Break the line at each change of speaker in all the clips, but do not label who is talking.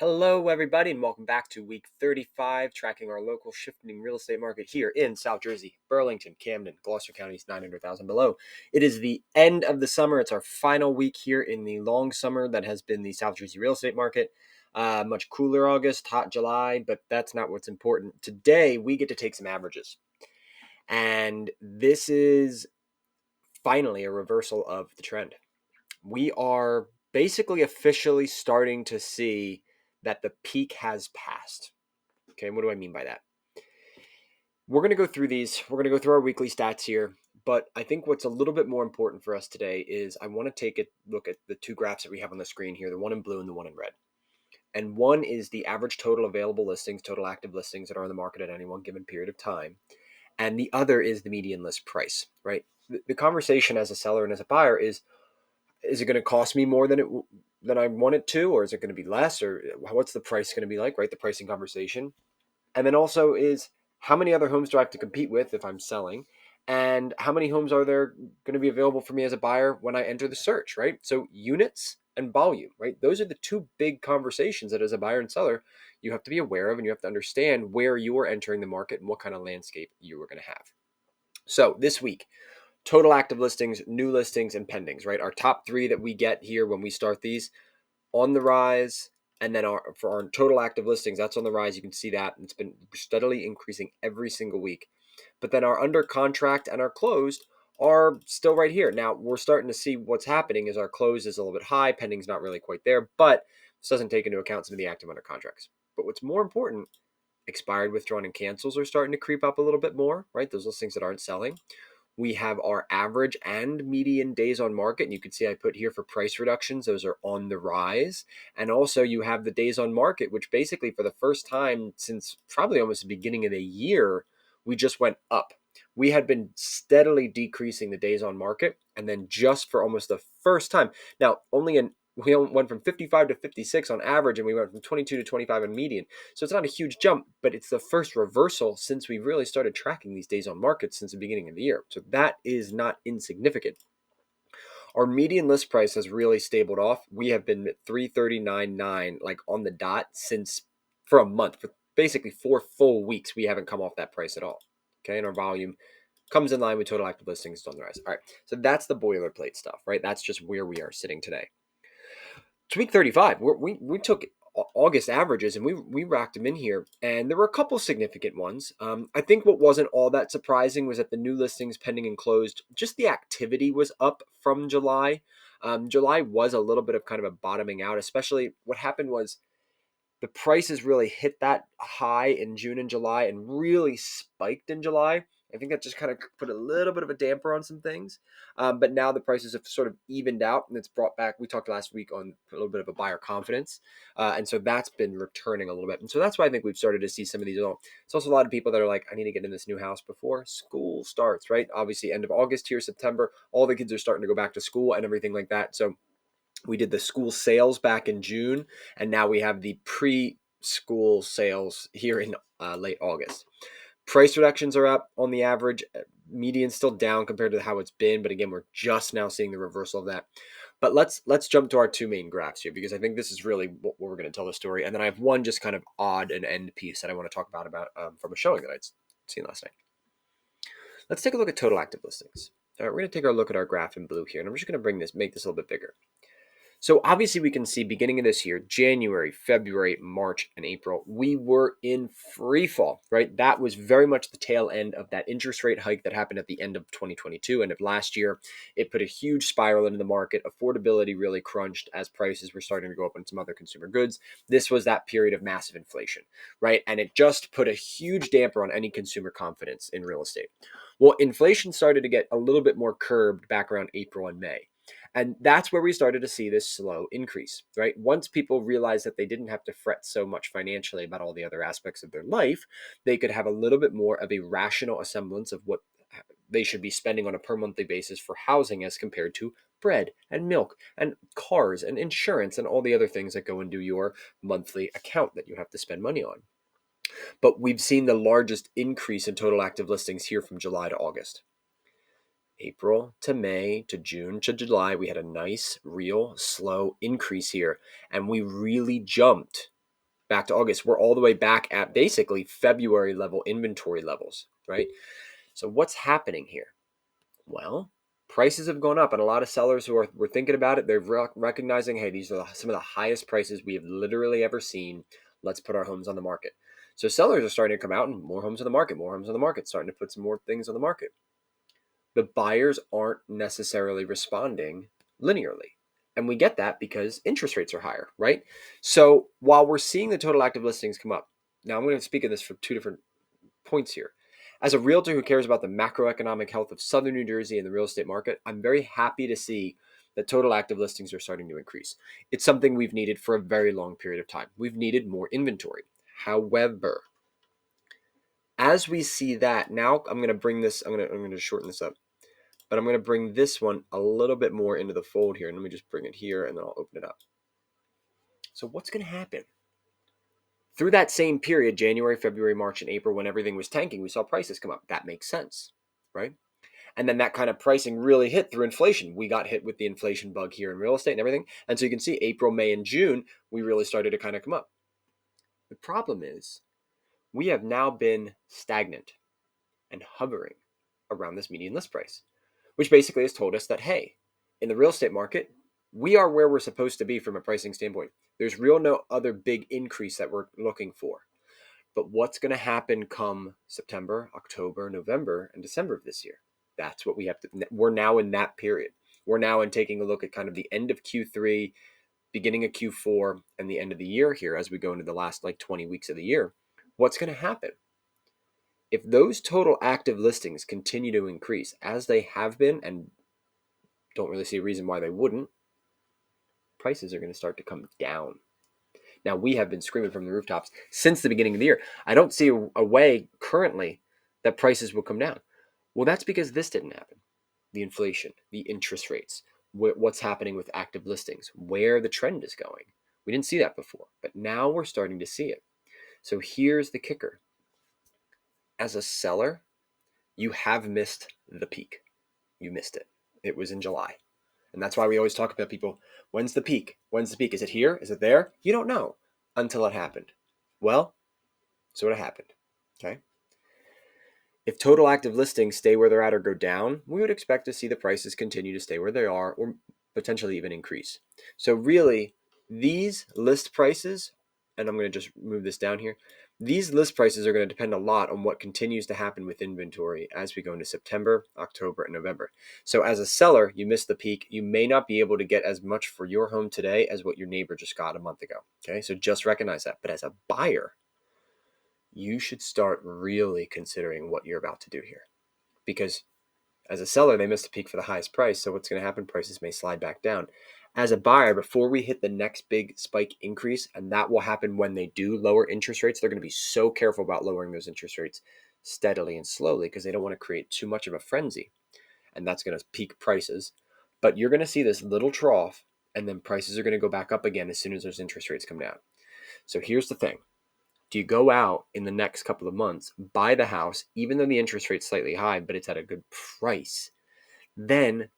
Hello, everybody, and welcome back to week 35, tracking our local shifting real estate market here in South Jersey, Burlington, Camden, Gloucester counties, 900,000 below. It is the end of the summer. It's our final week here in the long summer that has been the South Jersey real estate market. Much cooler August, hot July, but that's not what's important. Today, we get to take some averages. And this is finally a reversal of the trend. We are basically officially starting to see that the peak has passed. Okay, what do I mean by that? We're going to go through these. We're going to go through our weekly stats here. But I think what's a little bit more important for us today is I want to take a look at the two graphs that we have on the screen here, the one in blue and the one in red. And one is the average total available listings, total active listings that are on the market at any one given period of time. And the other is the median list price, right? The conversation as a seller and as a buyer is it going to cost me more than I want it to, or is it going to be less, or what's the price going to be like, right? The pricing conversation. And then also is how many other homes do I have to compete with if I'm selling? And how many homes are there going to be available for me as a buyer when I enter the search, right? So units and volume, right? Those are the two big conversations that as a buyer and seller, you have to be aware of, and you have to understand where you are entering the market and what kind of landscape you are going to have. So this week, total active listings, new listings, and pendings, right? Our top three that we get here when we start these on the rise. And then for our total active listings, that's on the rise. You can see that it's been steadily increasing every single week. But then our under contract and our closed are still right here. Now we're starting to see what's happening is our close is a little bit high. Pending's not really quite there, but this doesn't take into account some of the active under contracts. But what's more important, expired, withdrawn, and cancels are starting to creep up a little bit more, right? Those listings that aren't selling. We have our average and median days on market. And you can see I put here for price reductions. Those are on the rise. And also you have the days on market, which basically for the first time since probably almost the beginning of the year, we just went up. We had been steadily decreasing the days on market. And then just for almost the first time, now we went from 55 to 56 on average, and we went from 22 to 25 on median. So it's not a huge jump, but it's the first reversal since we really started tracking these days on market since the beginning of the year. So that is not insignificant. Our median list price has really stabled off. We have been at 339.9 like on the dot since for a month. For basically 4 full weeks, we haven't come off that price at all. Okay, and our volume comes in line with total active listings on the rise. All right, so that's the boilerplate stuff, right? That's just where we are sitting today. It's week 35. We took August averages and we racked them in here, and there were a couple significant ones. I think what wasn't all that surprising was that the new listings pending and closed, just the activity was up from July. July was a little bit of kind of a bottoming out, especially what happened was the prices really hit that high in June and July and really spiked in July. I think that just kind of put a little bit of a damper on some things. But now the prices have sort of evened out, and it's brought back. We talked last week on a little bit of a buyer confidence. And so that's been returning a little bit. And so that's why I think we've started to see some of these. It's also a lot of people that are like, I need to get in this new house before school starts, right? Obviously, end of August here, September, all the kids are starting to go back to school and everything like that. So we did the school sales back in June, and now we have the preschool sales here in late August. Price reductions are up on the average. Median's still down compared to how it's been, but again, we're just now seeing the reversal of that. But let's jump to our two main graphs here, because I think this is really what we're going to tell the story. And then I have one just kind of odd and end piece that I want to talk about from a showing that I'd seen last night. Let's take a look at total active listings. All right, we're going to take a look at our graph in blue here, and I'm just going to make this a little bit bigger. So obviously we can see beginning of this year, January, February, March, and April, we were in free fall, right? That was very much the tail end of that interest rate hike that happened at the end of 2022, end of last year. It put a huge spiral into the market. Affordability really crunched as prices were starting to go up on some other consumer goods. This was that period of massive inflation, right? And it just put a huge damper on any consumer confidence in real estate. Well, inflation started to get a little bit more curbed back around April and May. And that's where we started to see this slow increase, right? Once people realized that they didn't have to fret so much financially about all the other aspects of their life, they could have a little bit more of a rational semblance of what they should be spending on a per monthly basis for housing as compared to bread and milk and cars and insurance and all the other things that go into your monthly account that you have to spend money on. But we've seen the largest increase in total active listings here from July to August. April to May to June to July, we had a nice, real, slow increase here. And we really jumped back to August. We're all the way back at basically February level inventory levels, right? So what's happening here? Well, prices have gone up, and a lot of sellers who were thinking about it, they're recognizing, hey, these are some of the highest prices we have literally ever seen. Let's put our homes on the market. So sellers are starting to come out and more homes on the market, starting to put some more things on the market. The buyers aren't necessarily responding linearly. And we get that because interest rates are higher, right? So while we're seeing the total active listings come up, now I'm going to speak of this from two different points here. As a realtor who cares about the macroeconomic health of Southern New Jersey and the real estate market, I'm very happy to see that total active listings are starting to increase. It's something we've needed for a very long period of time. We've needed more inventory. However, as we see that, now I'm going to bring this, I'm going to shorten this up, but I'm going to bring this one a little bit more into the fold here. And let me just bring it here and then I'll open it up. So what's going to happen? Through that same period, January, February, March, and April, when everything was tanking, we saw prices come up. That makes sense, right? And then that kind of pricing really hit through inflation. We got hit with the inflation bug here in real estate and everything. And so you can see April, May, and June, we really started to kind of come up. The problem is we have now been stagnant and hovering around this median list price, which basically has told us that, hey, in the real estate market, we are where we're supposed to be from a pricing standpoint. There's no other big increase that we're looking for. But what's going to happen come September, October, November, and December of this year? That's what we have to, we're now in that period. We're now in taking a look at kind of the end of Q3, beginning of Q4, and the end of the year here as we go into the last 20 weeks of the year. What's going to happen? If those total active listings continue to increase as they have been, and don't really see a reason why they wouldn't, prices are going to start to come down. Now, we have been screaming from the rooftops since the beginning of the year. I don't see a way currently that prices will come down. Well, that's because this didn't happen. The inflation, the interest rates, what's happening with active listings, where the trend is going. We didn't see that before, but now we're starting to see it. So here's the kicker. As a seller, you have missed the peak. You missed it. It was in July. And that's why we always talk about people, when's the peak? When's the peak? Is it here? Is it there? You don't know until it happened. Well, so it happened. Okay. If total active listings stay where they're at or go down, we would expect to see the prices continue to stay where they are or potentially even increase. So really, these list prices, and I'm going to just move this down here, these list prices are going to depend a lot on what continues to happen with inventory as we go into September, October, and November. So as a seller, you missed the peak. You may not be able to get as much for your home today as what your neighbor just got a month ago. Okay, so just recognize that. But as a buyer, you should start really considering what you're about to do here. Because as a seller, they missed the peak for the highest price. So what's going to happen? Prices may slide back down. As a buyer, before we hit the next big spike increase, and that will happen when they do lower interest rates, they're going to be so careful about lowering those interest rates steadily and slowly because they don't want to create too much of a frenzy. And that's going to peak prices. But you're going to see this little trough, and then prices are going to go back up again as soon as those interest rates come down. So here's the thing. Do you go out in the next couple of months, buy the house, even though the interest rate's slightly high, but it's at a good price? Then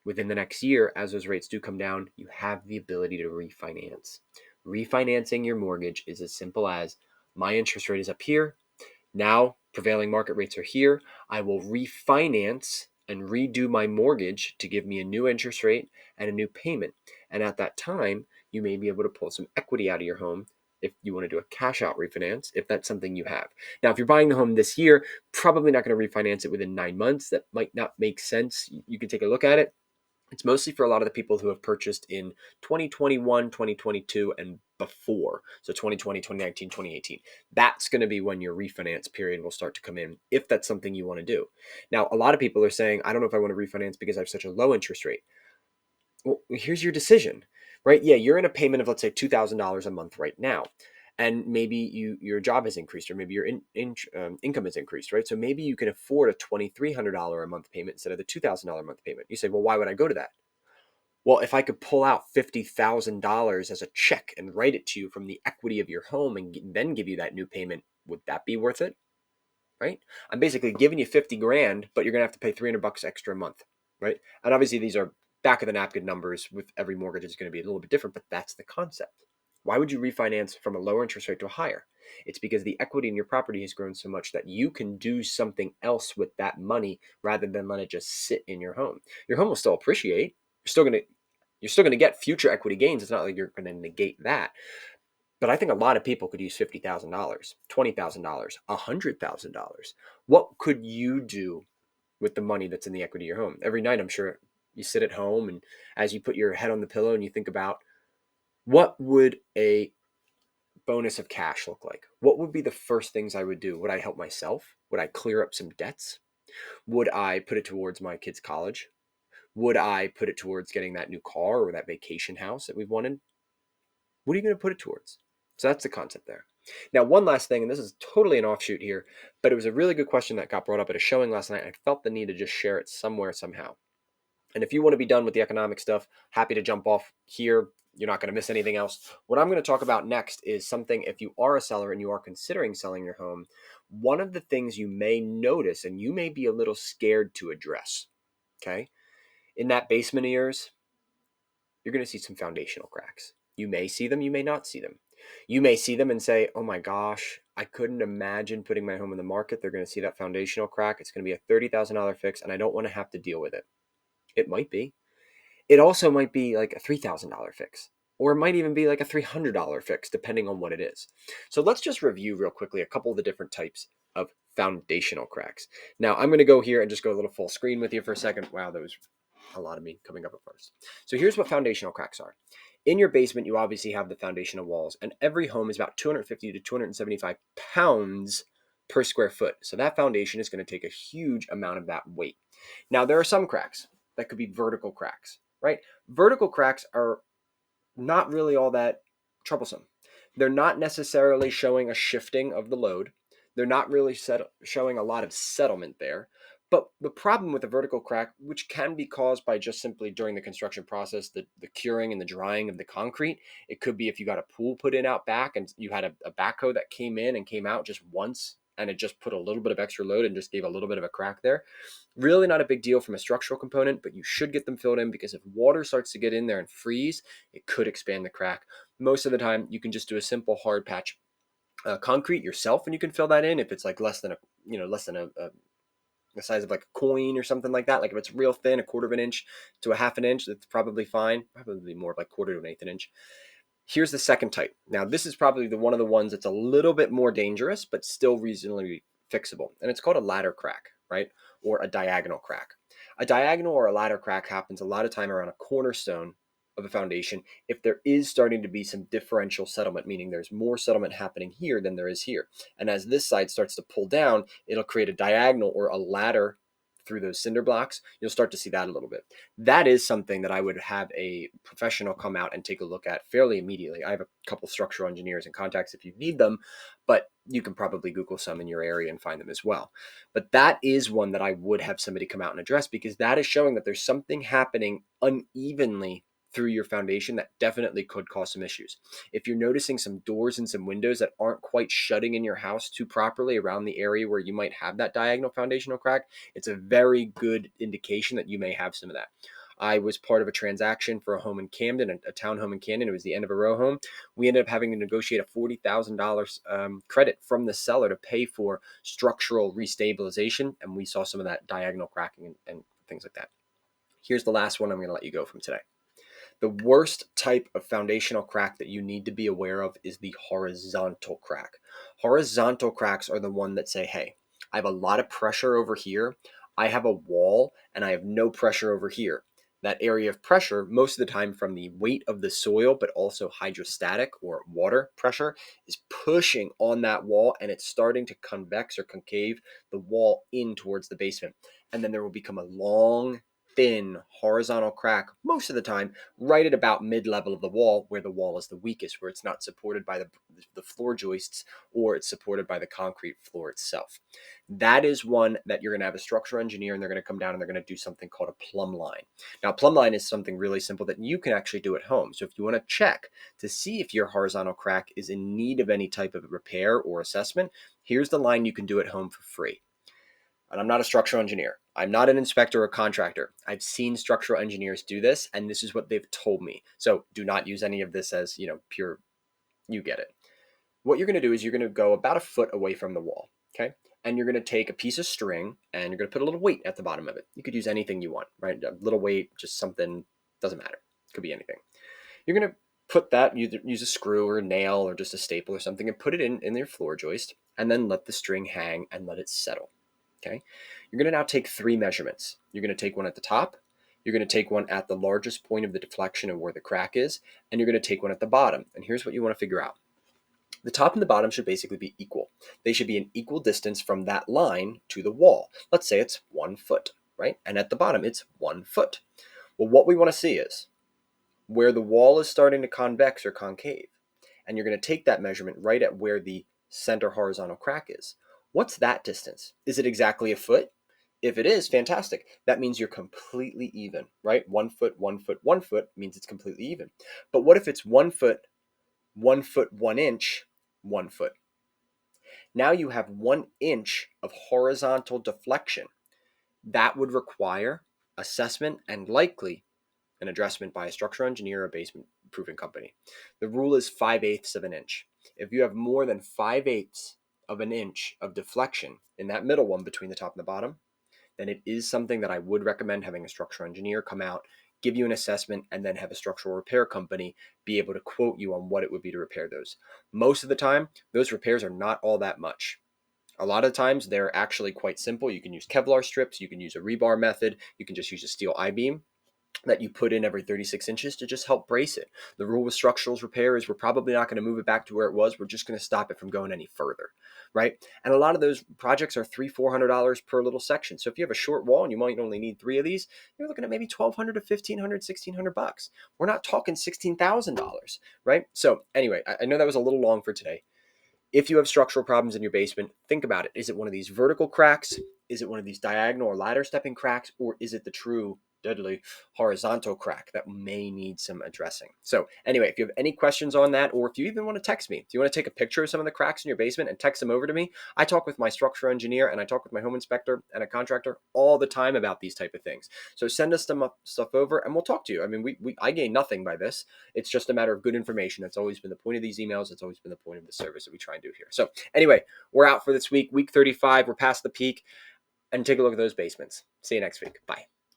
within the next year, as those rates do come down, you have the ability to refinance. Refinancing your mortgage is as simple as my interest rate is up here. Now prevailing market rates are here. I will refinance and redo my mortgage to give me a new interest rate and a new payment. And at that time, you may be able to pull some equity out of your home if you want to do a cash out refinance, if that's something you have. Now, if you're buying the home this year, probably not going to refinance it within 9 months. That might not make sense. You can take a look at it. It's mostly for a lot of the people who have purchased in 2021, 2022, and before. So 2020, 2019, 2018. That's going to be when your refinance period will start to come in, if that's something you want to do. Now, a lot of people are saying, I don't know if I want to refinance because I have such a low interest rate. Well, here's your decision, right? Yeah, you're in a payment of, let's say, $2,000 a month right now. And maybe your job has increased, or maybe your income has increased, right? So maybe you can afford a $2,300 a month payment instead of the $2,000 a month payment. You say, well, why would I go to that? Well, if I could pull out $50,000 as a check and write it to you from the equity of your home and then give you that new payment, would that be worth it? Right? I'm basically giving you 50 grand, but you're going to have to pay $300 extra a month, right? And obviously these are back of the napkin numbers. With every mortgage, it's going to be a little bit different, but that's the concept. Why would you refinance from a lower interest rate to a higher? It's because the equity in your property has grown so much that you can do something else with that money rather than let it just sit in your home. Your home will still appreciate. You're still going to get future equity gains. It's not like you're going to negate that. But I think a lot of people could use $50,000, $20,000, $100,000. What could you do with the money that's in the equity of your home? Every night, I'm sure you sit at home, and as you put your head on the pillow and you think about, what would a bonus of cash look like? What would be the first things I would do? Would I help myself? Would I clear up some debts? Would I put it towards my kids' college? Would I put it towards getting that new car or that vacation house that we've wanted? What are you going to put it towards? So that's the concept there. Now, one last thing, and this is totally an offshoot here, but it was a really good question that got brought up at a showing last night. And I felt the need to just share it somewhere, somehow. And if you want to be done with the economic stuff, happy to jump off here. You're not going to miss anything else. What I'm going to talk about next is something, if you are a seller and you are considering selling your home, one of the things you may notice and you may be a little scared to address, okay? In that basement of yours, you're going to see some foundational cracks. You may see them, you may not see them. You may see them and say, oh my gosh, I couldn't imagine putting my home in the market. They're going to see that foundational crack. It's going to be a $30,000 fix, and I don't want to have to deal with it. It might be. It also might be like a $3,000 fix, or it might even be like a $300 fix, depending on what it is. So let's just review real quickly a couple of the different types of foundational cracks. Now, I'm going to go here and just go a little full screen with you for a second. Wow, that was a lot of me coming up at first. So here's what foundational cracks are. In your basement, you obviously have the foundational walls, and every home is about 250 to 275 pounds per square foot. So that foundation is going to take a huge amount of that weight. Now, there are some cracks that could be vertical cracks, right? Vertical cracks are not really all that troublesome. They're not necessarily showing a shifting of the load. They're not really showing a lot of settlement there. But the problem with a vertical crack, which can be caused by just simply during the construction process, the curing and the drying of the concrete, it could be if you got a pool put in out back and you had a backhoe that came in and came out just once and it just put a little bit of extra load and just gave a little bit of a crack there. Really not a big deal from a structural component, but you should get them filled in because if water starts to get in there and freeze, it could expand the crack. Most of the time, you can just do a simple hard patch concrete yourself, and you can fill that in if it's like less than the size of like a coin or something like that. Like if it's real thin, a quarter of an inch to a half an inch, that's probably fine. Probably more like quarter to an eighth an inch. Here's the second type. Now, this is probably one of the ones that's a little bit more dangerous, but still reasonably fixable. And it's called a ladder crack, right? Or a diagonal crack. A diagonal or a ladder crack happens a lot of time around a cornerstone of a foundation if there is starting to be some differential settlement, meaning there's more settlement happening here than there is here. And as this side starts to pull down, it'll create a diagonal or a ladder through those cinder blocks. You'll start to see that a little bit. That is something that I would have a professional come out and take a look at fairly immediately. I have a couple structural engineers in contacts if you need them, but you can probably Google some in your area and find them as well. But that is one that I would have somebody come out and address because that is showing that there's something happening unevenly through your foundation that definitely could cause some issues. If you're noticing some doors and some windows that aren't quite shutting in your house too properly around the area where you might have that diagonal foundational crack, it's a very good indication that you may have some of that. I was part of a transaction for a home in Camden, a townhome in Camden. It was the end of a row home. We ended up having to negotiate a $40,000 credit from the seller to pay for structural restabilization, and we saw some of that diagonal cracking and things like that. Here's the last one I'm going to let you go from today. The worst type of foundational crack that you need to be aware of is the horizontal crack. Horizontal cracks are the one that say, hey, I have a lot of pressure over here. I have a wall and I have no pressure over here. That area of pressure, most of the time from the weight of the soil, but also hydrostatic or water pressure, is pushing on that wall and it's starting to convex or concave the wall in towards the basement. And then there will become a long, thin horizontal crack most of the time right at about mid-level of the wall where the wall is the weakest, where it's not supported by the floor joists or it's supported by the concrete floor itself. That is one that you're going to have a structural engineer and they're going to come down and they're going to do something called a plumb line. Now, plumb line is something really simple that you can actually do at home. So if you want to check to see if your horizontal crack is in need of any type of repair or assessment, here's the line you can do at home for free. And I'm not a structural engineer. I'm not an inspector or contractor. I've seen structural engineers do this, and this is what they've told me. So do not use any of this as, pure You get it. What you're going to do is you're going to go about a foot away from the wall, okay? And you're going to take a piece of string and you're going to put a little weight at the bottom of it. You could use anything you want, right? A little weight, just something, doesn't matter. Could be anything. You're going to put that, use a screw or a nail or just a staple or something and put it in your floor joist and then let the string hang and let it settle, okay? You're going to now take 3 measurements. You're going to take one at the top, you're going to take one at the largest point of the deflection of where the crack is, and you're going to take one at the bottom. And here's what you want to figure out. The top and the bottom should basically be equal. They should be an equal distance from that line to the wall. Let's say it's 1 foot, right? And at the bottom, it's 1 foot. Well, what we want to see is where the wall is starting to convex or concave. And you're going to take that measurement right at where the center horizontal crack is. What's that distance? Is it exactly a foot? If it is, fantastic. That means you're completely even, right? 1 foot, 1 foot, 1 foot means it's completely even. But what if it's 1 foot, 1 foot, 1 inch, 1 foot? Now you have 1 inch of horizontal deflection. That would require assessment and likely an addressment by a structural engineer or a basement proofing company. The rule is 5/8 of an inch. If you have more than 5/8 of an inch of deflection in that middle one between the top and the bottom, then it is something that I would recommend having a structural engineer come out, give you an assessment, and then have a structural repair company be able to quote you on what it would be to repair those. Most of the time, those repairs are not all that much. A lot of times, they're actually quite simple. You can use Kevlar strips, you can use a rebar method, you can just use a steel I-beam that you put in every 36 inches to just help brace it. The rule with structural repair is we're probably not going to move it back to where it was. We're just going to stop it from going any further, right? And a lot of those projects are $300-400 per little section. So if you have a short wall and you might only need 3 of these, you're looking at maybe $1,200 to $1,500, $1,600. We're not talking $16,000, right? So anyway, I know that was a little long for today. If you have structural problems in your basement, think about it. Is it one of these vertical cracks? Is it one of these diagonal or ladder stepping cracks? Or is it the true deadly horizontal crack that may need some addressing? So anyway, if you have any questions on that, or if you even want to text me, if you want to take a picture of some of the cracks in your basement and text them over to me, I talk with my structural engineer and I talk with my home inspector and a contractor all the time about these type of things. So send us some stuff over and we'll talk to you. I mean, I gain nothing by this. It's just a matter of good information. That's always been the point of these emails. It's always been the point of the service that we try and do here. So anyway, we're out for this week, week 35. We're past the peak. And take a look at those basements. See you next week. Bye.